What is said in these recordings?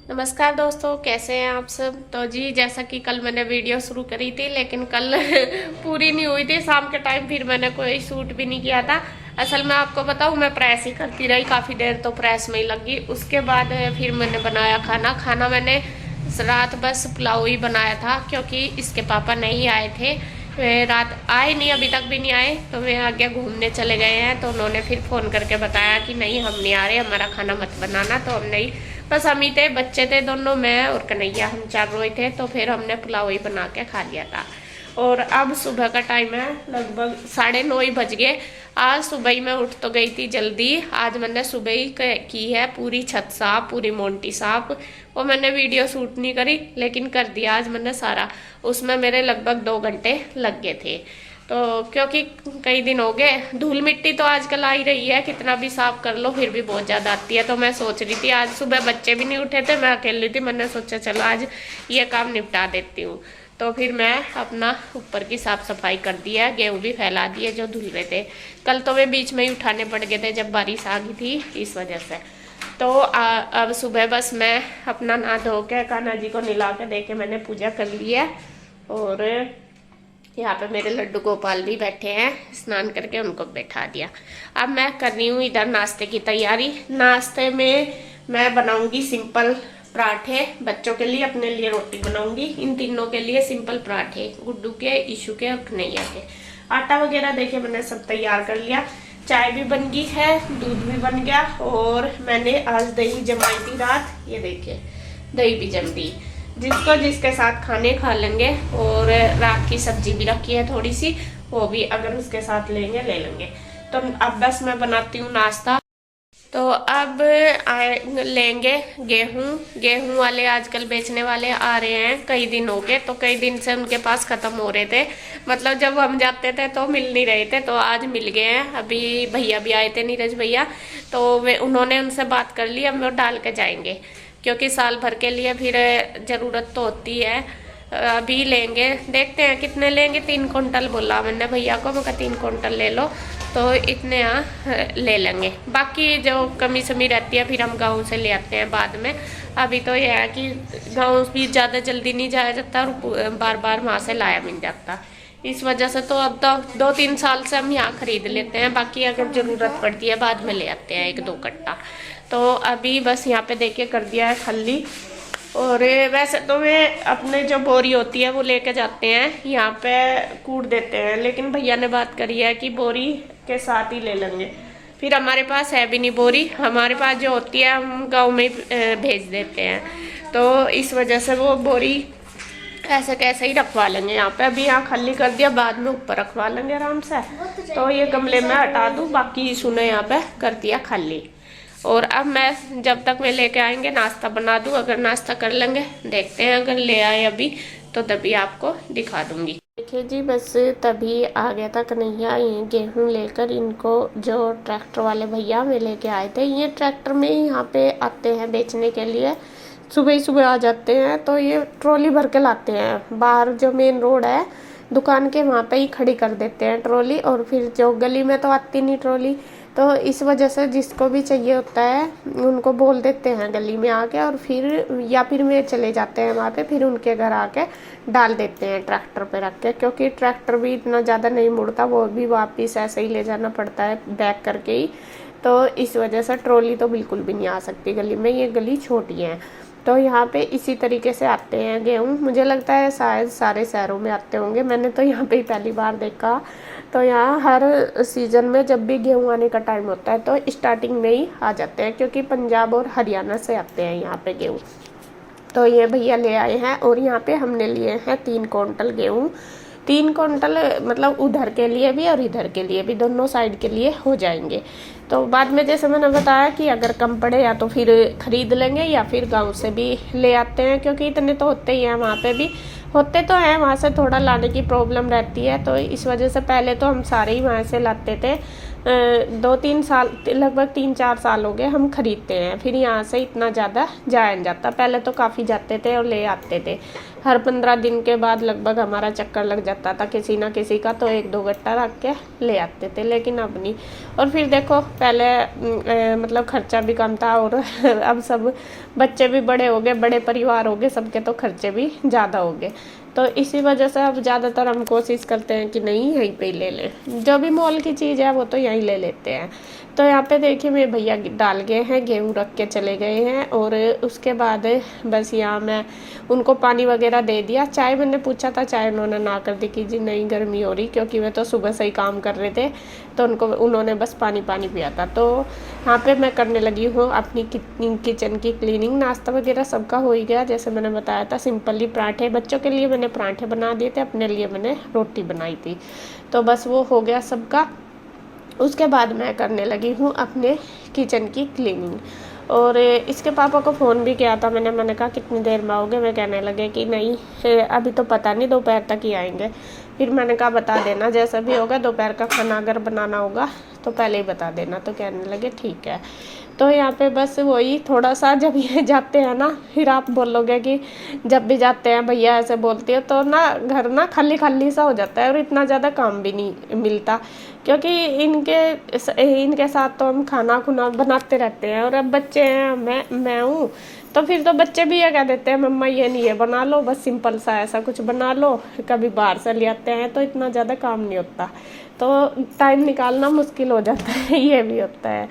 नमस्कार दोस्तों, कैसे हैं आप सब। तो जी, जैसा कि कल मैंने वीडियो शुरू करी थी लेकिन कल पूरी नहीं हुई थी। शाम के टाइम फिर मैंने कोई शूट भी नहीं किया था। असल में आपको बताऊं, मैं प्रेस ही करती रही काफ़ी देर, तो प्रेस में ही लगी। उसके बाद फिर मैंने बनाया खाना मैंने रात बस पुलाव ही बनाया था, क्योंकि इसके पापा नहीं आए थे। वे रात आए नहीं, अभी तक भी नहीं आए। तो वे आगे घूमने चले गए हैं, तो उन्होंने फिर फ़ोन करके बताया कि नहीं, हम नहीं आ रहे, हमारा खाना मत बनाना। तो हम नहीं, बस हम ही थे, बच्चे थे दोनों, मैं और कन्हैया, हम चार रोए थे। तो फिर हमने पुलाव ही बना के खा लिया था। और अब सुबह का टाइम है, लगभग 9:30 ही बज गए। आज सुबह ही मैं उठ तो गई थी जल्दी। आज मैंने सुबह ही की है पूरी छत साफ, पूरी मोंटी साफ। वो मैंने वीडियो शूट नहीं करी लेकिन कर दिया आज मैंने सारा। उसमें मेरे लगभग 2 घंटे लग गए थे। तो क्योंकि कई दिन हो गए, धूल मिट्टी तो आजकल आ ही रही है, कितना भी साफ कर लो फिर भी बहुत ज़्यादा आती है। तो मैं सोच रही थी, आज सुबह बच्चे भी नहीं उठे थे, मैं अकेली थी, मैंने सोचा चलो आज ये काम निपटा देती हूँ। तो फिर मैं अपना ऊपर की साफ सफाई कर दी है, गेहूँ भी फैला दिए जो धुल रहे थे। कल तो वे बीच में ही उठाने पड़ गए थे जब बारिश आ गई थी, इस वजह से। तो अब सुबह बस मैं अपना नहा धो के कान्हा जी को नहला के दे के मैंने पूजा कर ली है। और यहाँ पे मेरे लड्डू गोपाल भी बैठे हैं, स्नान करके उनको बैठा दिया। अब मैं कर रही हूँ इधर नाश्ते की तैयारी। नाश्ते में मैं बनाऊंगी सिंपल पराठे, बच्चों के लिए, अपने लिए रोटी बनाऊंगी। इन तीनों के लिए सिंपल पराठे, गुड्डू के, ईशू के और कन्हैया के। आटा वगैरह देखिए मैंने सब तैयार कर लिया। चाय भी बन गई है, दूध भी बन गया। और मैंने आज दही जमाई थी रात, ये देखिए दही भी जम दी। जिसको जिसके साथ खाने खा लेंगे। और रात की सब्जी भी रखी है थोड़ी सी, वो भी अगर उसके साथ लेंगे ले लेंगे। तो अब बस मैं बनाती हूँ नाश्ता। तो अब लेंगे गेहूं वाले आजकल बेचने वाले आ रहे हैं, कई दिन हो गए। तो कई दिन से उनके पास खत्म हो रहे थे, मतलब जब हम जाते थे तो मिल नहीं रहे थे, तो आज मिल गए हैं। अभी भैया भी आए थे, नीरज भैया, तो वे उन्होंने उनसे बात कर ली, हम वो डाल के जाएंगे, क्योंकि साल भर के लिए फिर ज़रूरत तो होती है। अभी लेंगे, देखते हैं कितने लेंगे। 3 कुंटल बोला मैंने भैया को, मैं कहा 3 कुंटल ले लो, तो इतने यहाँ ले लेंगे। बाकी जो कमी समी रहती है फिर हम गाँव से ले आते हैं बाद में। अभी तो यह है कि गाँव भी ज़्यादा जल्दी नहीं जाया जाता और बार बार वहाँ से लाया मिल जाता। इस वजह से तो अब तो 2-3 साल से हम यहाँ खरीद लेते हैं। बाकी अगर ज़रूरत पड़ती है बाद में ले आते हैं 1-2 कट्टा। तो अभी बस यहाँ पे देखिए कर दिया है खल्ली। और वैसे तो वे अपने जो बोरी होती है वो लेके जाते हैं, यहाँ पे कूट देते हैं, लेकिन भैया ने बात करी है कि बोरी के साथ ही ले लेंगे। फिर हमारे पास है भी नहीं बोरी, हमारे पास जो होती है हम गांव में भेज देते हैं। तो इस वजह से वो बोरी ऐसे कैसे ही रखवा लेंगे यहाँ पे। अभी यहाँ खाली कर दिया, बाद में ऊपर रखवा लेंगे आराम से। तो ये गमले में हटा दूँ, बाकी सुने यहाँ पे कर दिया खाली। और अब मैं जब तक वे लेके आएंगे नाश्ता बना दूं। अगर नाश्ता कर लेंगे, देखते हैं, अगर ले आए अभी तो तभी आपको दिखा दूंगी। देखिए जी, बस तभी आ गया था कन्हैया ये गेहूं लेकर। इनको जो ट्रैक्टर वाले भैया वे लेके आए थे, ये ट्रैक्टर में ही यहाँ पे आते हैं बेचने के लिए। सुबह ही सुबह आ जाते हैं, तो ये ट्रॉली भर के लाते हैं। बाहर जो मेन रोड है दुकान के, वहाँ पे ही खड़ी कर देते हैं ट्रॉली। और फिर जो गली में तो आती नहीं ट्रॉली, तो इस वजह से जिसको भी चाहिए होता है उनको बोल देते हैं गली में आके, और फिर या फिर वे चले जाते हैं वहाँ पे, फिर उनके घर आके डाल देते हैं ट्रैक्टर पे रख के। क्योंकि ट्रैक्टर भी इतना ज़्यादा नहीं मुड़ता, वो भी वापस ऐसे ही ले जाना पड़ता है बैक करके ही। तो इस वजह से ट्रॉली तो बिल्कुल भी नहीं आ सकती गली में, ये गली छोटी है। तो यहाँ पे इसी तरीके से आते हैं गेहूँ। मुझे लगता है शायद सारे शहरों में आते होंगे, मैंने तो यहाँ पे ही पहली बार देखा। तो यहाँ हर सीज़न में जब भी गेहूँ आने का टाइम होता है तो स्टार्टिंग में ही आ जाते हैं, क्योंकि पंजाब और हरियाणा से आते हैं यहाँ पे गेहूँ। तो ये भैया ले आए हैं, और यहाँ पे हमने लिए हैं 3 कुंटल गेहूँ। 3 कुंटल मतलब उधर के लिए भी और इधर के लिए भी, दोनों साइड के लिए हो जाएंगे। तो बाद में जैसे मैंने बताया कि अगर कम पड़े या तो फिर खरीद लेंगे या फिर गांव से भी ले आते हैं, क्योंकि इतने तो होते ही हैं, वहाँ पे भी होते तो हैं, वहाँ से थोड़ा लाने की प्रॉब्लम रहती है। तो इस वजह से पहले तो हम सारे ही वहाँ से लाते थे, 2-3 साल, लगभग 3-4 साल हो गए हम खरीदते हैं। फिर यहाँ से इतना ज़्यादा जाया नहीं जाता। पहले तो काफ़ी जाते थे और ले आते थे। हर 15 दिन के बाद लगभग हमारा चक्कर लग जाता था किसी ना किसी का, तो 1-2 गट्टा रख के ले आते थे, लेकिन अब नहीं। और फिर देखो पहले मतलब खर्चा भी कम था, और अब सब बच्चे भी बड़े हो गए, बड़े परिवार हो गए सबके, तो खर्चे भी ज़्यादा हो गए। तो इसी वजह से अब ज़्यादातर हम कोशिश करते हैं कि नहीं यहीं पे ही ले लें। जो भी मॉल की चीज़ है वो तो यहीं ले लेते हैं। तो यहाँ पे देखिए मेरे भैया डाल गए हैं, गेहूँ रख के चले गए हैं। और उसके बाद बस यहाँ मैं उनको पानी वगैरह दे दिया। चाय मैंने पूछा था, चाय उन्होंने ना कर दी कि जी नहीं गर्मी हो रही, क्योंकि वे तो सुबह से ही काम कर रहे थे, तो उन्होंने बस पानी पिया था। तो यहाँ पे मैं करने लगी हूँ अपनी किचन की क्लीनिंग। नाश्ता वगैरह सबका हो ही गया, जैसे मैंने बताया था सिंपली पराठे, बच्चों के लिए मैंने पराठे बना दिए थे, अपने लिए मैंने रोटी बनाई थी। तो बस वो हो गया सबका। उसके बाद मैं करने लगी हूँ अपने किचन की क्लीनिंग। और इसके पापा को फ़ोन भी किया था मैंने कहा कितनी देर में आओगे। मैं कहने लगे कि नहीं अभी तो पता नहीं, दोपहर तक ही आएंगे। फिर मैंने कहा बता देना जैसा भी होगा, दोपहर का खाना अगर बनाना होगा तो पहले ही बता देना। तो कहने लगे ठीक है। तो यहाँ पे बस वही थोड़ा सा, जब ये जाते हैं ना, फिर आप बोलोगे कि जब भी जाते हैं भैया ऐसे बोलती है, तो ना घर ना खाली खाली सा हो जाता है और इतना ज़्यादा काम भी नहीं मिलता, क्योंकि इनके साथ तो हम खाना खुना बनाते रहते हैं। और अब बच्चे हैं, मैं हूँ, तो फिर तो बच्चे भी ये कह देते हैं मम्मा ये नहीं है बना लो, बस सिंपल सा ऐसा कुछ बना लो। कभी बाहर से ले आते हैं तो इतना ज़्यादा काम नहीं होता, तो टाइम निकालना मुश्किल हो जाता है, ये भी होता है।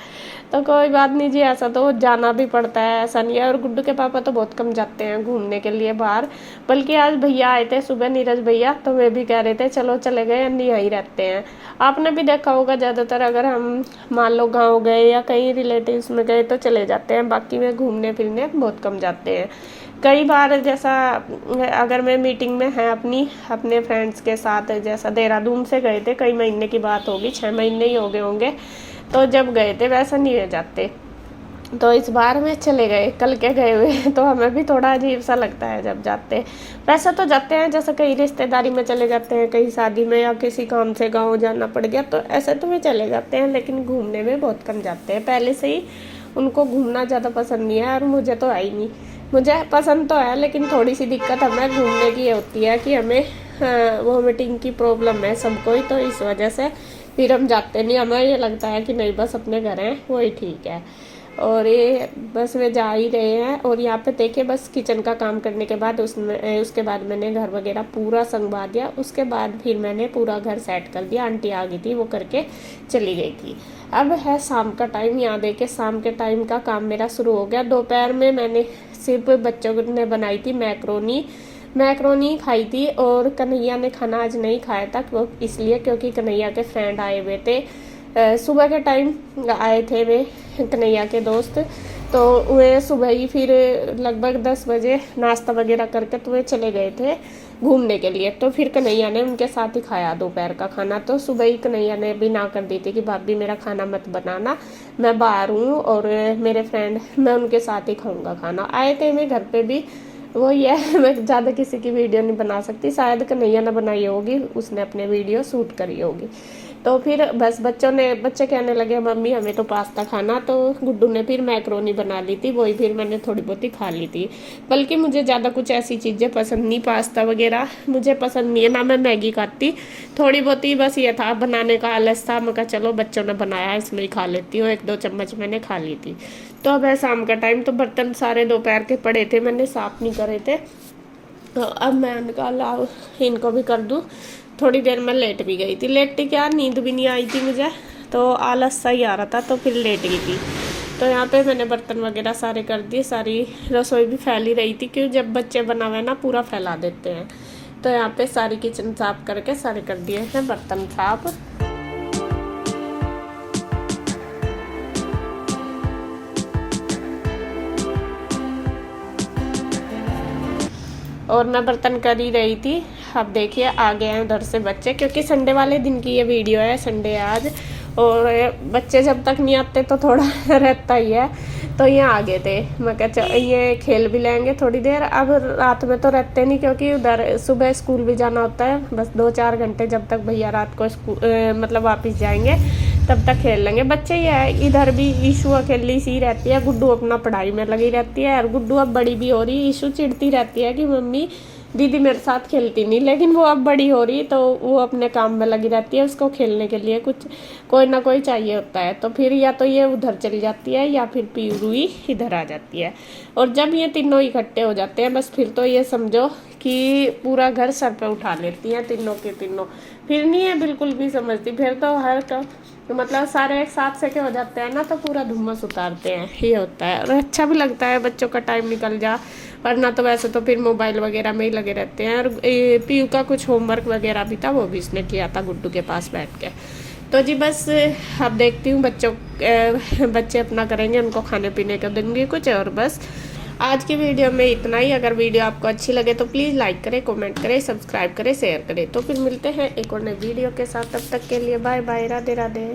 तो कोई बात नहीं जी, ऐसा तो जाना भी पड़ता है, ऐसा नहीं है। और गुड्डू के पापा तो बहुत कम जाते हैं घूमने के लिए बाहर, बल्कि आज भैया आए थे सुबह, नीरज भैया, तो वे भी कह रहे थे चलो चले गए, अन्नी यहीं रहते हैं। आपने भी देखा होगा ज़्यादातर अगर हम मान लो गाँव गए या कहीं रिलेटिव्स में गए तो चले जाते हैं, बाकी में घूमने फिरने बहुत कम जाते हैं। कई बार जैसा अगर मैं मीटिंग में है अपने फ्रेंड्स के साथ, जैसा देहरादून से गए थे, कई महीने की बात होगी, 6 महीने ही हो गए होंगे, तो जब गए थे वैसा नहीं हो जाते। तो इस बार में चले गए, कल के गए हुए, तो हमें भी थोड़ा अजीब सा लगता है जब जाते। वैसा तो जाते हैं, जैसे कहीं रिश्तेदारी में चले जाते हैं, कहीं शादी में या किसी काम से गाँव जाना पड़ गया, तो ऐसे तो वे चले जाते हैं, लेकिन घूमने में बहुत कम जाते हैं। पहले से ही उनको घूमना ज़्यादा पसंद नहीं है, और मुझे तो है ही नहीं। मुझे पसंद तो है, लेकिन थोड़ी सी दिक्कत हमें घूमने की ये होती है कि हमें वोमिटिंग की प्रॉब्लम है सबको ही, तो इस वजह से फिर हम जाते नहीं। हमें ये लगता है कि नहीं बस अपने घर हैं वही ठीक है। और ये बस वे जा ही रहे हैं। और यहाँ पे देखिए बस किचन का काम करने के बाद उसके बाद मैंने घर वगैरह पूरा संगवा दिया। उसके बाद फिर मैंने पूरा घर सेट कर दिया। आंटी आ गई थी, वो करके चली गई थी। अब है शाम का टाइम। यहाँ देखिए शाम के टाइम का काम मेरा शुरू हो गया। दोपहर में मैंने सिर्फ बच्चों ने बनाई थी मैक्रोनी खाई थी, और कन्हैया ने खाना आज नहीं खाया था, वो इसलिए क्योंकि कन्हैया के फ्रेंड आए हुए थे। सुबह के टाइम आए थे वे कन्हैया के दोस्त, तो वे सुबह ही फिर लगभग 10 बजे नाश्ता वगैरह करके तो वे चले गए थे घूमने के लिए। तो फिर कन्हैया ने उनके साथ ही खाया दोपहर का खाना। तो सुबह ही कन्हैया ने भी ना कर दी थी कि भाभी मेरा खाना मत बनाना, मैं बाहर हूँ और मेरे फ्रेंड, मैं उनके साथ ही खाऊंगा खाना। आए थे मैं घर पे भी, वो ये मैं ज़्यादा किसी की वीडियो नहीं बना सकती, शायद कन्हैया ने बनाई होगी, उसने अपने वीडियो शूट करी होगी। तो फिर बस बच्चे कहने लगे मम्मी हमें तो पास्ता खाना, तो गुड्डू ने फिर मैक्रोनी बना ली थी, वही फिर मैंने थोड़ी बहुत ही खा ली थी। बल्कि मुझे ज़्यादा कुछ ऐसी चीज़ें पसंद नहीं, पास्ता वगैरह मुझे पसंद नहीं है, ना मैं मैगी खाती, थोड़ी बहुत ही बस ये था बनाने का आलस था। मैं कहा चलो बच्चों ने बनाया इसमें ही खा लेती हूँ, 1-2 चम्मच मैंने खा ली थी। तो अब है शाम का टाइम, तो बर्तन सारे दोपहर के पड़े थे, मैंने साफ़ नहीं करे थे, तो अब मैं निकाला इनको भी कर दूँ। थोड़ी देर में लेट भी गई थी, लेटी क्या नींद भी नहीं आई थी मुझे, तो आलस सा ही आ रहा था, तो फिर लेट गई थी। तो यहाँ पे मैंने बर्तन वगैरह सारे कर दिए, सारी रसोई भी फैल ही रही थी, क्योंकि जब बच्चे बना हुए ना पूरा फैला देते हैं। तो यहाँ पे सारी किचन साफ करके सारे कर दिए हैं बर्तन साफ। और मैं बर्तन कर ही रही थी। अब देखिए आ गए हैं उधर से बच्चे, क्योंकि संडे वाले दिन की ये वीडियो है, संडे आज, और बच्चे जब तक नहीं आते तो थोड़ा रहता ही है। तो ये आ गए थे, मैं क्या ये खेल भी लेंगे थोड़ी देर। अब रात में तो रहते नहीं, क्योंकि उधर सुबह स्कूल भी जाना होता है, बस 2-4 घंटे जब तक भैया रात को मतलब वापस जाएंगे तब तक खेल लेंगे। बच्चे ही है, इधर भी ईशु अकेली सी रहती है, गुड्डू अपना पढ़ाई में लगी रहती है। और गुड्डू अब बड़ी भी हो रही, ईशु चिढ़ती रहती है कि मम्मी दीदी मेरे साथ खेलती नहीं, लेकिन वो अब बड़ी हो रही तो वो अपने काम में लगी रहती है। उसको खेलने के लिए कुछ कोई ना कोई चाहिए होता है, तो फिर या तो ये उधर चली जाती है या फिर पीरूई इधर आ जाती है। और जब ये तीनों इकट्ठे हो जाते हैं बस फिर तो ये समझो कि पूरा घर सर पे उठा लेती हैं तीनों के तीनों। फिर नहीं है बिल्कुल भी समझती, फिर तो हर तो मतलब सारे एक साथ से के हो जाते हैं ना तो पूरा धुम्मस उतारते हैं, ये होता है। और अच्छा भी लगता है, बच्चों का टाइम निकल जा, वरना तो वैसे तो फिर मोबाइल वगैरह में ही लगे रहते हैं। और पीयू का कुछ होमवर्क वगैरह भी था, वो भी इसने किया था गुड्डू के पास बैठ के। तो जी बस अब देखती हूँ बच्चे अपना करेंगे, उनको खाने पीने का देंगे कुछ। और बस आज की वीडियो में इतना ही। अगर वीडियो आपको अच्छी लगे तो प्लीज़ लाइक करें, कमेंट करें, सब्सक्राइब करें, शेयर करें। तो फिर मिलते हैं एक और नई वीडियो के साथ, तब तक के लिए बाय बाय, राधे राधे।